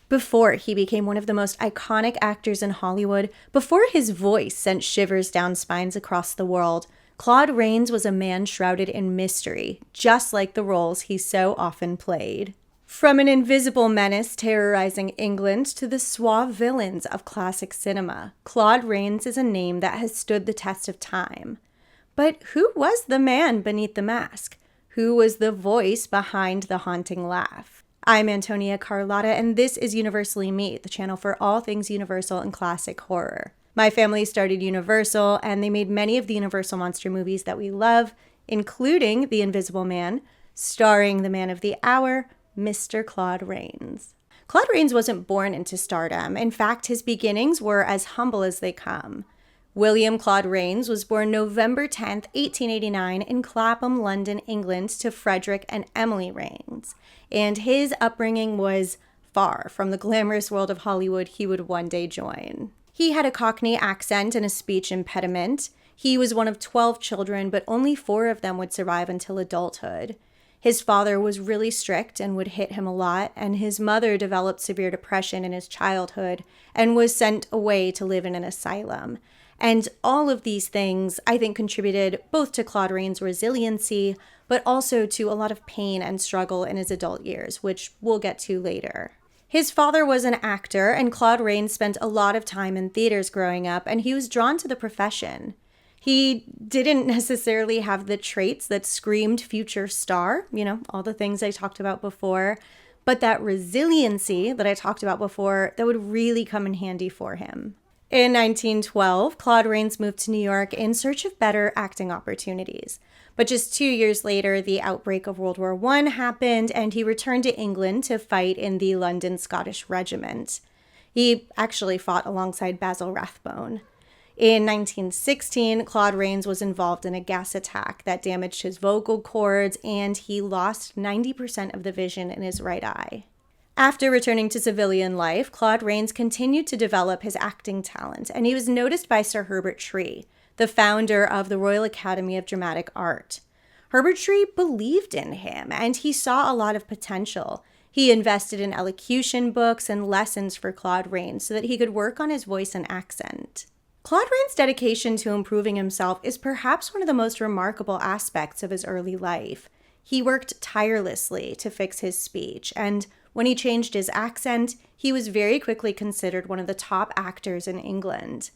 Before he became one of the most iconic actors in Hollywood, before his voice sent shivers down spines across the world, Claude Rains was a man shrouded in mystery, just like the roles he so often played. From an invisible menace terrorizing England to the suave villains of classic cinema, Claude Rains is a name that has stood the test of time. But who was the man beneath the mask? Who was the voice behind the haunting laugh? I'm Antonia Carlotta, and this is Universally Me, the channel for all things Universal and classic horror. My family started Universal, and they made many of the Universal monster movies that we love, including The Invisible Man, starring the man of the hour, Mr. Claude Rains. Claude Rains wasn't born into stardom. In fact, his beginnings were as humble as they come. William Claude Rains was born November 10, 1889 in Clapham, London, England, to Frederick and Emily Rains. And his upbringing was far from the glamorous world of Hollywood he would one day join. He had a Cockney accent and a speech impediment. He was one of 12 children, but only 4 of them would survive until adulthood. His father was really strict and would hit him a lot, and his mother developed severe depression in his childhood and was sent away to live in an asylum. And all of these things, I think, contributed both to Claude Rains' resiliency, but also to a lot of pain and struggle in his adult years, which we'll get to later. His father was an actor, and Claude Rains spent a lot of time in theaters growing up, and he was drawn to the profession. He didn't necessarily have the traits that screamed future star, all the things I talked about before, but that resiliency that I talked about before, that would really come in handy for him. In 1912, Claude Rains moved to New York in search of better acting opportunities. But just 2 years later, the outbreak of World War I happened, and he returned to England to fight in the London Scottish Regiment. He actually fought alongside Basil Rathbone. In 1916, Claude Rains was involved in a gas attack that damaged his vocal cords, and he lost 90% of the vision in his right eye. After returning to civilian life, Claude Rains continued to develop his acting talent, and he was noticed by Sir Herbert Tree, the founder of the Royal Academy of Dramatic Art. Herbert Tree believed in him, and he saw a lot of potential. He invested in elocution books and lessons for Claude Rains so that he could work on his voice and accent. Claude Rains' dedication to improving himself is perhaps one of the most remarkable aspects of his early life. He worked tirelessly to fix his speech, and when he changed his accent, he was very quickly considered one of the top actors in England.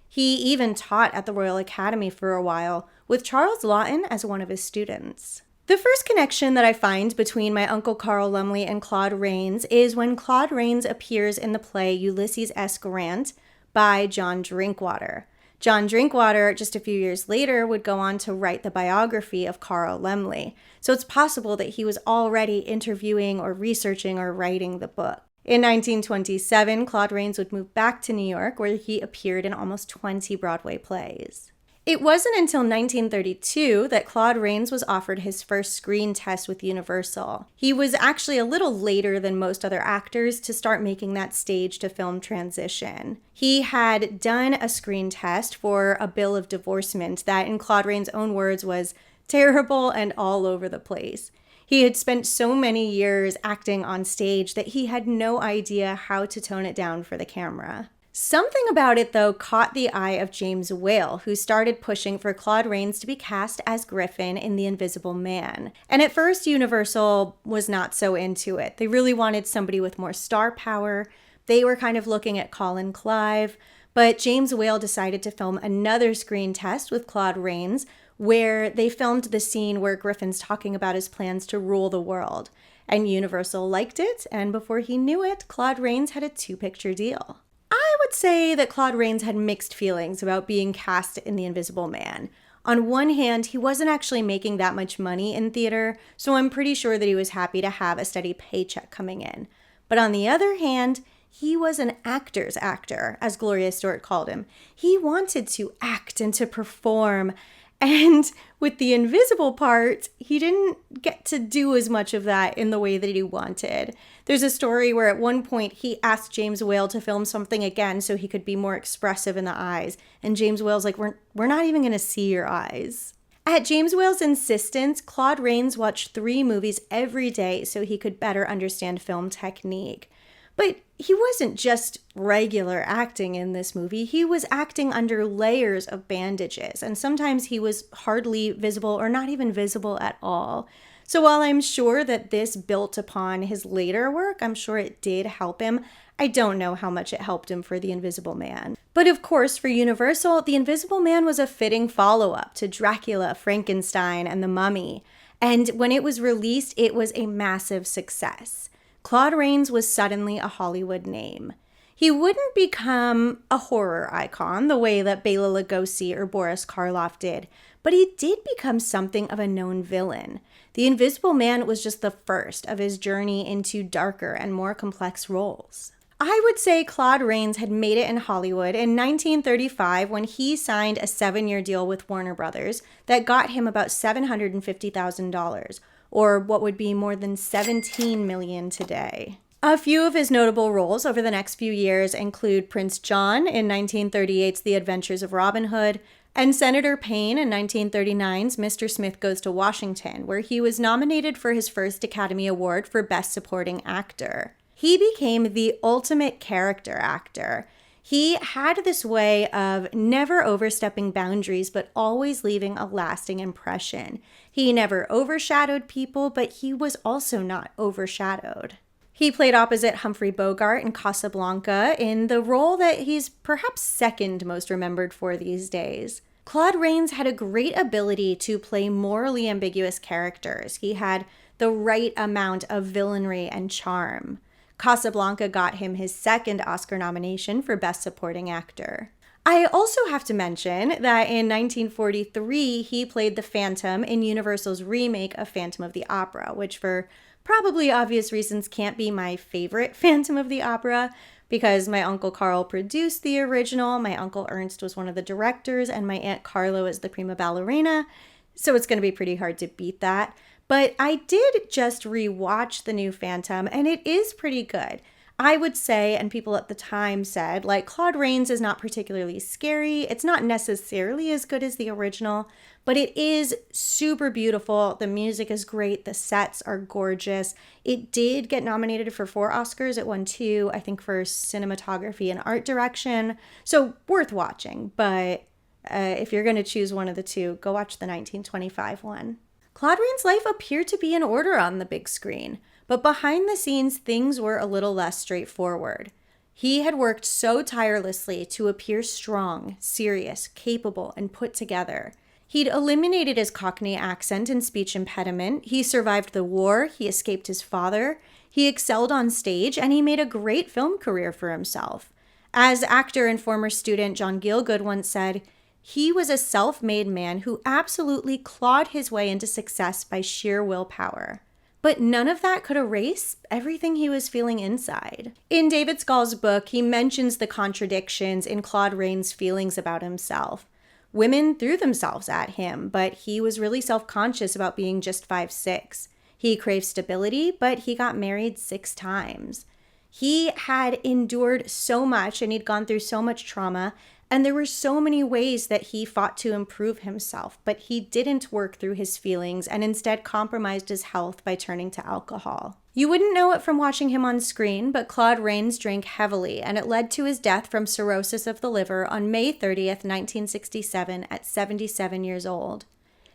He even taught at the Royal Academy for a while, with Charles Laughton as one of his students. The first connection that I find between my Uncle Carl Laemmle and Claude Rains is when Claude Rains appears in the play Ulysses S. Grant by John Drinkwater. John Drinkwater, just a few years later, would go on to write the biography of Carl Laemmle, so it's possible that he was already interviewing or researching or writing the book. In 1927, Claude Rains would move back to New York, where he appeared in almost 20 Broadway plays. It wasn't until 1932 that Claude Rains was offered his first screen test with Universal. He was actually a little later than most other actors to start making that stage-to-film transition. He had done a screen test for A Bill of Divorcement that, in Claude Rains' own words, was terrible and all over the place. He had spent so many years acting on stage that he had no idea how to tone it down for the camera. Something about it, though, caught the eye of James Whale, who started pushing for Claude Rains to be cast as Griffin in The Invisible Man. And at first, Universal was not so into it. They really wanted somebody with more star power. They were kind of looking at Colin Clive. But James Whale decided to film another screen test with Claude Rains, where they filmed the scene where Griffin's talking about his plans to rule the world. And Universal liked it, and before he knew it, Claude Rains had a 2-picture deal. I would say that Claude Rains had mixed feelings about being cast in The Invisible Man. On one hand, he wasn't actually making that much money in theater, so I'm pretty sure that he was happy to have a steady paycheck coming in. But on the other hand, he was an actor's actor, as Gloria Stewart called him. He wanted to act and to perform, and with the invisible part, he didn't get to do as much of that in the way that he wanted. There's a story where at one point he asked James Whale to film something again so he could be more expressive in the eyes. And James Whale's like, we're not even going to see your eyes. At James Whale's insistence, Claude Rains watched 3 movies every day so he could better understand film technique. But he wasn't just regular acting in this movie. He was acting under layers of bandages, and sometimes he was hardly visible or not even visible at all. So while I'm sure that this built upon his later work, I'm sure it did help him, I don't know how much it helped him for The Invisible Man. But of course, for Universal, The Invisible Man was a fitting follow-up to Dracula, Frankenstein, and The Mummy. And when it was released, it was a massive success. Claude Rains was suddenly a Hollywood name. He wouldn't become a horror icon the way that Bela Lugosi or Boris Karloff did, but he did become something of a known villain. The Invisible Man was just the first of his journey into darker and more complex roles. I would say Claude Rains had made it in Hollywood in 1935 when he signed a 7-year deal with Warner Brothers that got him about $750,000, or what would be more than $17 million today. A few of his notable roles over the next few years include Prince John in 1938's The Adventures of Robin Hood, and Senator Payne in 1939's Mr. Smith Goes to Washington, where he was nominated for his first Academy Award for Best Supporting Actor. He became the ultimate character actor. He had this way of never overstepping boundaries, but always leaving a lasting impression. He never overshadowed people, but he was also not overshadowed. He played opposite Humphrey Bogart in Casablanca in the role that he's perhaps second most remembered for these days. Claude Rains had a great ability to play morally ambiguous characters. He had the right amount of villainry and charm. Casablanca got him his second Oscar nomination for Best Supporting Actor. I also have to mention that in 1943, he played the Phantom in Universal's remake of Phantom of the Opera, which for probably obvious reasons can't be my favorite Phantom of the Opera, because my Uncle Carl produced the original, my Uncle Ernst was one of the directors, and my Aunt Carlo is the prima ballerina, so it's going to be pretty hard to beat that. But I did just rewatch the new Phantom, and it is pretty good. I would say, and people at the time said, like, Claude Rains is not particularly scary. It's not necessarily as good as the original, but it is super beautiful. The music is great. The sets are gorgeous. It did get nominated for 4 Oscars. It won 2, I think, for cinematography and art direction. So worth watching. But if you're going to choose one of the two, go watch the 1925 one. Claude Rains' life appeared to be in order on the big screen, but behind the scenes, things were a little less straightforward. He had worked so tirelessly to appear strong, serious, capable, and put together. He'd eliminated his Cockney accent and speech impediment. He survived the war. He escaped his father. He excelled on stage, and he made a great film career for himself. As actor and former student John Gielgud once said, he was a self-made man who absolutely clawed his way into success by sheer willpower. But none of that could erase everything he was feeling inside. In David Scull's book, he mentions the contradictions in Claude Rains' feelings about himself. Women threw themselves at him, but he was really self-conscious about being just 5'6". He craved stability, but he got married 6 times. He had endured so much, and he'd gone through so much trauma, and there were so many ways that he fought to improve himself, but he didn't work through his feelings and instead compromised his health by turning to alcohol. You wouldn't know it from watching him on screen, but Claude Rains drank heavily, and it led to his death from cirrhosis of the liver on May 30th, 1967, at 77 years old.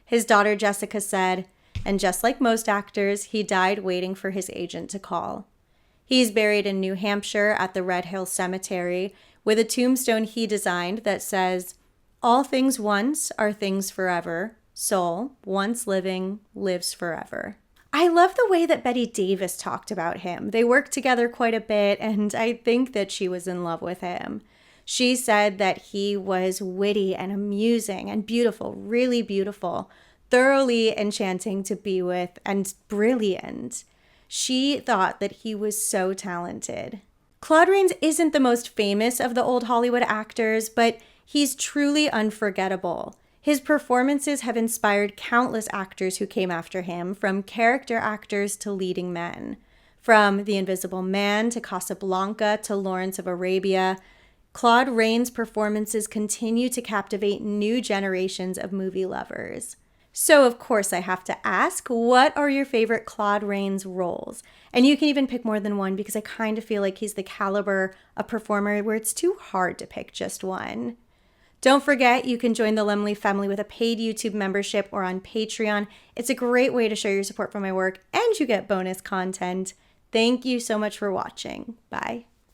His daughter Jessica said, and just like most actors, he died waiting for his agent to call. He's buried in New Hampshire at the Red Hill Cemetery, with a tombstone he designed that says, "All things once are things forever. Soul, once living, lives forever." I love the way that Bette Davis talked about him. They worked together quite a bit, and I think that she was in love with him. She said that he was witty and amusing and beautiful, really beautiful, thoroughly enchanting to be with, and brilliant. She thought that he was so talented. Claude Rains isn't the most famous of the old Hollywood actors, but he's truly unforgettable. His performances have inspired countless actors who came after him, from character actors to leading men. From The Invisible Man to Casablanca to Lawrence of Arabia, Claude Rains' performances continue to captivate new generations of movie lovers. So, of course, I have to ask, what are your favorite Claude Rains roles? And you can even pick more than one because I kind of feel like he's the caliber of performer where it's too hard to pick just one. Don't forget, you can join the Lemley family with a paid YouTube membership or on Patreon. It's a great way to show your support for my work and you get bonus content. Thank you so much for watching. Bye.